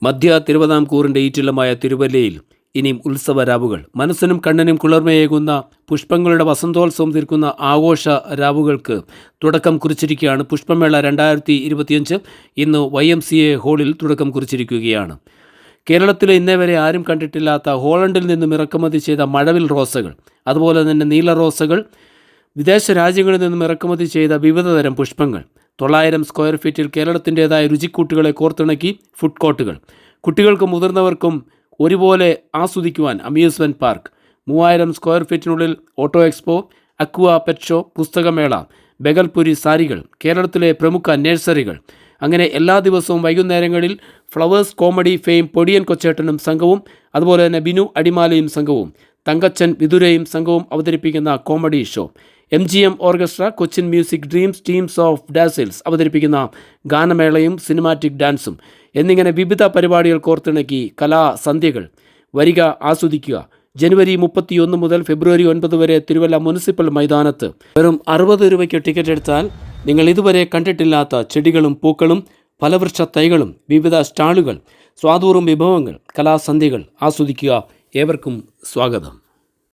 മധ്യ തിരുവിതാംകൂറിൻ്റെ ഈറ്റില്ലമായ തിരുവല്ലയിൽ ഇനിയും ഉത്സവരാവുകൾ. മനസ്സിനും കണ്ണിനും കുളിർമയേകുന്ന പുഷ്പങ്ങളുടെ വസന്തോത്സവം തീർക്കുന്ന ആഘോഷ രാവുകൾക്ക് തുടക്കം കുറിച്ചിരിക്കുകയാണ്. പുഷ്പമേള 2025 ഇന്ന് YMCA ഹാളിൽ തുടക്കം കുറിച്ചിരിക്കുകയാണ്. കേരളത്തിലെ ഇന്നേ വരെ ആരും കണ്ടിട്ടില്ലാത്ത ഹോളണ്ടിൽ നിന്നും ഇറക്കുമതി ചെയ്ത മഴവിൽ റോസകൾ, അതുപോലെ തന്നെ നീല റോസകൾ, വിദേശ രാജ്യങ്ങളിൽ നിന്നും ഇറക്കുമതി ചെയ്ത വിവിധ തരം പുഷ്പങ്ങൾ, 900 സ്ക്വയർ ഫീറ്റിൽ കേരളത്തിൻ്റേതായ രുചിക്കൂട്ടുകളെ കോർത്തിണക്കി ഫുഡ് കോർട്ടുകൾ, കുട്ടികൾക്കും മുതിർന്നവർക്കും ഒരുപോലെ ആസ്വദിക്കുവാൻ അമ്യൂസ്മെൻറ്റ് പാർക്ക്, 3000 സ്ക്വയർ ഫീറ്റിനുള്ളിൽ auto expo, aqua pet show, പുസ്തകമേള, ബഗൽപുരി സാരികൾ, കേരളത്തിലെ പ്രമുഖ നഴ്സറികൾ, അങ്ങനെ എല്ലാ ദിവസവും വൈകുന്നേരങ്ങളിൽ ഫ്ലവേഴ്സ് കോമഡി ഫെയിം പൊടിയൻ കൊച്ചേട്ടനും സംഘവും, അതുപോലെ തന്നെ ബിനു അടിമാലയും സംഘവും, തങ്കച്ചൻ വിതുരയും സംഘവും അവതരിപ്പിക്കുന്ന comedy show, MGM orchestra, Cochin music dreams, teams of dazzles അവതരിപ്പിക്കുന്ന ഗാനമേളയും സിനിമാറ്റിക് ഡാൻസും എന്നിങ്ങനെ വിവിധ പരിപാടികൾ കോർത്തിണക്കി കലാസന്ധ്യകൾ. വരിക, ആസ്വദിക്കുക. ജനുവരി 31 മുതൽ ഫെബ്രുവരി 9 വരെ തിരുവല്ല മുനിസിപ്പൽ മൈതാനത്ത്. വെറും 60 രൂപയ്ക്ക് ടിക്കറ്റ് എടുത്താൽ നിങ്ങൾ ഇതുവരെ കണ്ടിട്ടില്ലാത്ത ചെടികളും പൂക്കളും ഫലവൃക്ഷ തൈകളും വിവിധ സ്റ്റാളുകൾ, സ്വാദൂറും വിഭവങ്ങൾ, കലാസന്ധ്യകൾ ആസ്വദിക്കുക. ഏവർക്കും സ്വാഗതം.